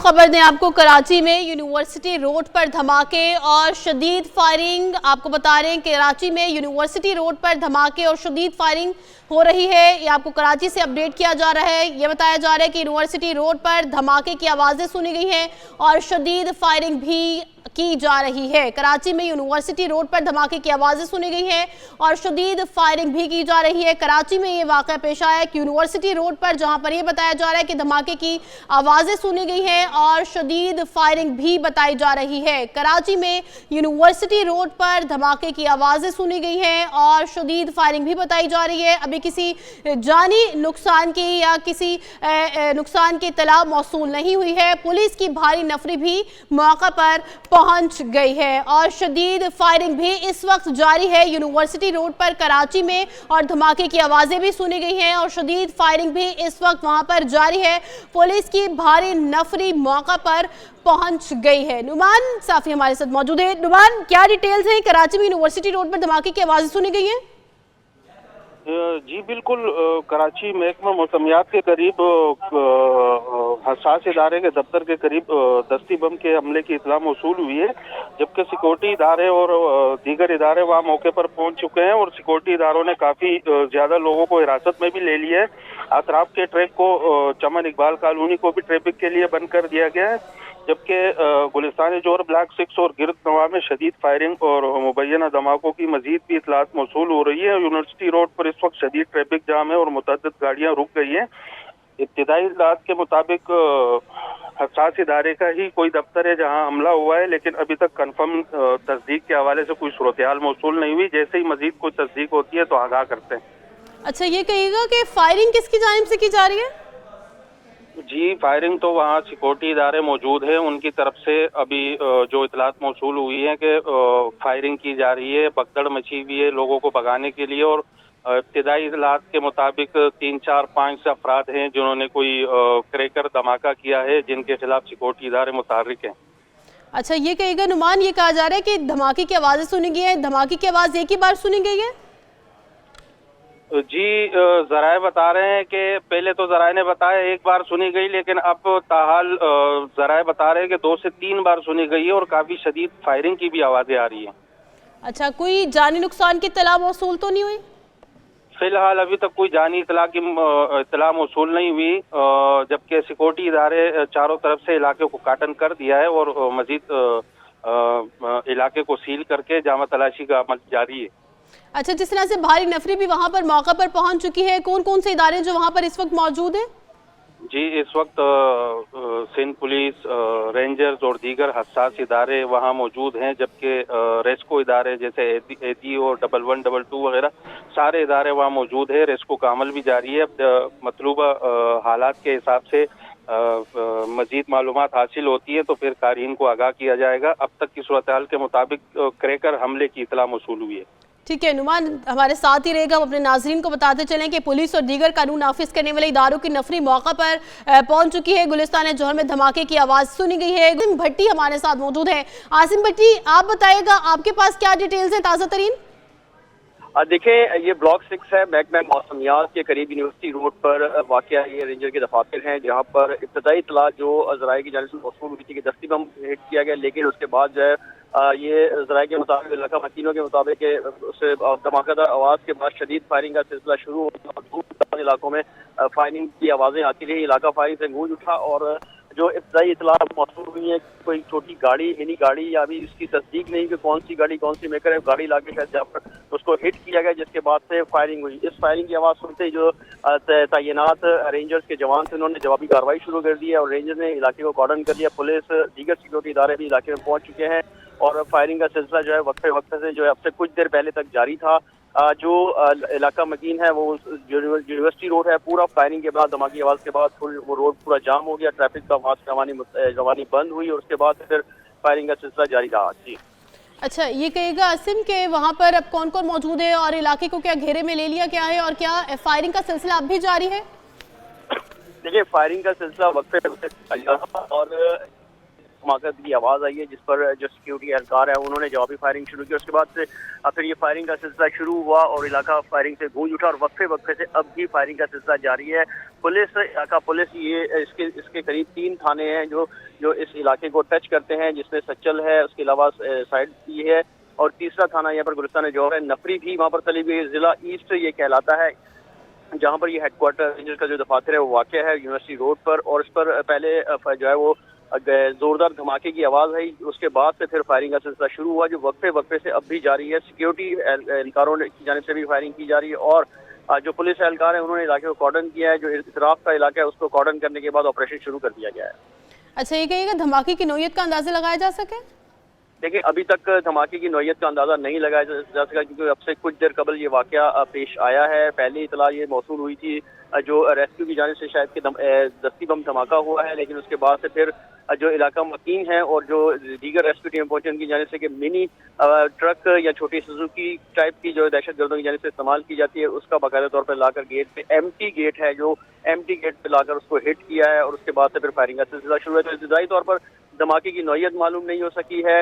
खबर दें आपको, कराची में यूनिवर्सिटी रोड पर धमाके और शदीद फायरिंग। आपको बता रहे हैं कराची में यूनिवर्सिटी रोड पर धमाके और शदीद फायरिंग हो रही है। ये आपको कराची से अपडेट किया जा रहा है। ये बताया जा रहा है कि यूनिवर्सिटी रोड पर धमाके की आवाज़ें सुनी गई हैं और शदीद फायरिंग भी की जा रही है। कराची में यूनिवर्सिटी रोड पर धमाके की आवाज़ें सुनी गई हैं और शदीद फायरिंग भी की जा रही है। कराची में ये वाक़या पेश आया है कि यूनिवर्सिटी रोड पर, जहां पर यह बताया जा रहा है कि धमाके की आवाज़ें सुनी गई हैं और शदीद फायरिंग भी बताई जा रही है। कराची में यूनिवर्सिटी रोड पर धमाके की आवाज़ें सुनी गई हैं और शदीद फायरिंग भी बताई जा रही है। अभी किसी जानी नुकसान की या किसी नुकसान की इत्तला मौसूल नहीं हुई है। पुलिस की भारी नफरी भी मौका पर पहुंच गई है और शदीद फायरिंग भी इस वक्त जारी है यूनिवर्सिटी रोड पर कराची में, और धमाके की आवाज़ें भी सुनी गई हैं और शदीद फायरिंग भी इस वक्त वहां पर जारी है। पुलिस की भारी नफरी मौका पर पहुंच गई है। नुमान साफी हमारे साथ मौजूद है। नुमान, क्या डिटेल्स हैं? कराची में यूनिवर्सिटी रोड पर धमाके की आवाज़ें सुनी गई हैं? जी बिल्कुल, कराची महकमा मौसमियात के करीब हसास इदारे के दफ्तर के करीब दस्ती बम के हमले की इत्तला मौसूल हुई है, जबकि सिक्योरिटी इदारे और दीगर इदारे वहाँ मौके पर पहुंच चुके हैं और सिक्योरिटी इदारों ने काफ़ी ज़्यादा लोगों को हिरासत में भी ले लिया है। अतराफ के ट्रैक को, चमन इकबाल कॉलोनी को भी ट्रैफिक के लिए बंद कर दिया गया है, जबकि गुलिस्तान जोर ब्लॉक 6 और गिरद नवा में शदीद फायरिंग और मुबैना धमाकों की मजीद भी इतलात मौसूल हो रही है। यूनिवर्सिटी रोड पर इस वक्त शदीद ट्रैफिक जाम है और मुतअद्दिद गाड़ियां रुक गई हैं। इब्तिदाई इतलात के मुताबिक हसास इदारे का ही कोई दफ्तर है जहां हमला हुआ है, लेकिन अभी तक कन्फर्म तस्दीक के हवाले से कोई सूरत-ए-हाल मौसूल नहीं हुई। जैसे ही मजीद कोई तस्दीक होती है तो आगाह करते हैं। अच्छा, ये कहिएगा कि फायरिंग किसकी जानिब से की जा रही है? जी, फायरिंग तो वहाँ सिक्योरिटी इदारे मौजूद हैं, उनकी तरफ से अभी जो इतलात मौसूल हुई है कि फायरिंग की जा रही है, भगदड़ मची हुई है लोगों को भगाने के लिए। और इब्तिदाई इतलात के मुताबिक 3, 4, 5 अफराद हैं जिन्होंने कोई क्रैकर धमाका किया है, जिनके खिलाफ सिक्योरिटी इदारे मुतहर्रिक हैं। अच्छा, ये कहिएगा नुमान, ये कहा जा रहा है कि धमाके की आवाज़ें सुनी गई है। धमाके की आवाज़ एक ही बार सुनी गई है? जी, जराए बता रहे हैं कि पहले तो जराए ने बताया एक बार सुनी गई, लेकिन अब ताहाल जराए बता रहे हैं कि 2 से 3 बार सुनी गई है और काफी शदीद फायरिंग की भी आवाजें आ रही हैं। अच्छा, कोई जानी नुकसान की इत्तला मौसूल तो नहीं हुई? फिलहाल अभी तक कोई जानी इत्तला मौसूल नहीं हुई, जबकि सिक्योरिटी इदारे चारों तरफ से इलाके को काटन कर दिया है और मजीद इलाके को सील करके जामा तलाशी का अमल जारी है। अच्छा, जिस तरह से भारी नफरी भी वहां पर मौका पर पहुंच चुकी है, कौन कौन से इदारे जो वहां पर इस वक्त मौजूद हैं? जी, इस वक्त सिंध पुलिस, रेंजर्स और दीगर हसास इदारे वहाँ मौजूद हैं, जबकि रेस्को इदारे जैसे एदी और 1112 वगैरह सारे इदारे वहाँ मौजूद है। रेस्को का अमल भी जारी है। मतलूबा हालात के हिसाब से मजीद मालूमात हासिल होती है तो फिर कारीन को आगाह किया जाएगा। अब तक की सूरत हाल के मुताबिक क्रैकर हमले की इतला मौसूल हुई है। ठीक है नुमान, हमारे साथ ही रहेगा। हम अपने नाजरीन को बताते चलें कि पुलिस और दीगर कानून नाफिज करने वाले इदारों की नफरी मौका पर पहुंच चुकी है। गुलिस्तान जोहर में धमाके की आवाज़ सुनी गई है। आसिम भट्टी हमारे साथ मौजूद है। आसिम भट्टी, आप बताइएगा, आपके पास क्या डिटेल्स हैं ताज़ा तरीन? देखिए, ये ब्लॉक 6 है, महकमा मौसमियात के करीब यूनिवर्सिटी रोड पर वाक़या ये रेंजर के दफातर हैं, जहाँ पर इब्तदाई इतला जो ज़राए की जानिब से मौसूल हुई थी कि दस्ती बम हिट किया गया, लेकिन उसके बाद जो है ये ज़राए के मुताबिक, इलाका मकीनों के मुताबिक उससे धमाकेदार आवाज़ के बाद शदीद फायरिंग का सिलसिला शुरू हो गया और दूर इलाकों में फायरिंग की आवाज़ें आती रही। इलाका फायरिंग से गूंज उठा और जो इब्तदाई इतला मौसूल हुई है, कोई छोटी गाड़ी, मिनी गाड़ी, या अभी इसकी तस्दीक नहीं कि कौन सी गाड़ी, कौन सी मेकर है, गाड़ी लाके शायद जहाँ पर उसको हिट किया गया, जिसके बाद से फायरिंग हुई। इस फायरिंग की आवाज़ सुनते ही जो तैनात रेंजर्स के जवान थे, उन्होंने जवाबी कार्रवाई शुरू कर दी है और रेंजर ने इलाके को कॉर्डन कर दिया। पुलिस, दीगर सिक्योरिटी इदारे भी इलाके में पहुंच चुके हैं और फायरिंग का सिलसिला जो है वक्फे वक्फे से जो है अब से कुछ देर पहले तक जारी था। जो इलाका मकीन है वो यूनिवर्सिटी रोड है, पूरा फायरिंग के बाद, धमाके की आवाज़ के बाद वो रोड पूरा जाम हो गया, ट्रैफिक का वहाँ से रवानी बंद हुई और उसके बाद फिर फायरिंग का सिलसिला जारी रहा। जी, अच्छा, ये कहेगा आसिम के वहाँ पर अब कौन कौन मौजूद है और इलाके को क्या घेरे में ले लिया गया है और क्या फायरिंग का सिलसिला अब भी जारी है? देखिए, फायरिंग का सिलसिला वक्फे और धमाके की आवाज़ आई है, जिस पर जो सिक्योरिटी एहलकार है उन्होंने जवाबी फायरिंग शुरू की। उसके बाद से फिर ये फायरिंग का सिलसिला शुरू हुआ और इलाका फायरिंग से गूंज उठा और वक्फे से अब भी फायरिंग का सिलसिला जारी है। पुलिस ये इसके करीब 3 थाने हैं जो इस इलाके को टच करते हैं, जिसमें सच्चल है, उसके अलावा साइड भी है और तीसरा थाना यहाँ पर गुलिस्तान जौहर है। नफरी भी वहाँ पर तली हुई। जिला ईस्ट ये कहलाता है, जहाँ पर ये हेडक्वार्टर रेंजर का जो दफातर है वो वाक़ है यूनिवर्सिटी रोड पर। और इस पर पहले जो है वो जोरदार धमाके की आवाज़ आई, उसके बाद से फिर फायरिंग का सिलसिला शुरू हुआ, जो वक्फे से अब भी जारी है। सिक्योरिटी एहलकारों की जानिब से भी फायरिंग की जा रही है और जो पुलिस एहलकार है उन्होंने इलाके को कॉर्डन किया है। जो इतराफ का इलाका है उसको कॉर्डन करने के बाद ऑपरेशन शुरू कर दिया गया है। अच्छा, ये कहिएगा धमाके की नौयत का अंदाजा लगाया जा सके? देखिए, अभी तक धमाके की नौयत का अंदाजा नहीं लगाया जा सका, क्योंकि अब से कुछ देर कबल ये वाकया पेश आया है। पहली इतला ये मौसूल हुई थी जो रेस्क्यू की जानिब से शायद कि दस्ती बम धमाका हुआ है, लेकिन उसके बाद से फिर जो इलाका मकीन है और जो दीगर रेस्क्यू टीम पहुंचे उनकी जानिब से कि मिनी ट्रक या छोटी सुजुकी टाइप की जो दहशतगर्दों की जानिब से इस्तेमाल की जाती है उसका बाकायदा तौर पर लाकर गेट पे एम्प्टी गेट पे लाकर उसको हिट किया है और उसके बाद से फिर फायरिंग का सिलसिला शुरू है। तो इब्तदाई तौर पर धमाके की नौयत मालूम नहीं हो सकी है।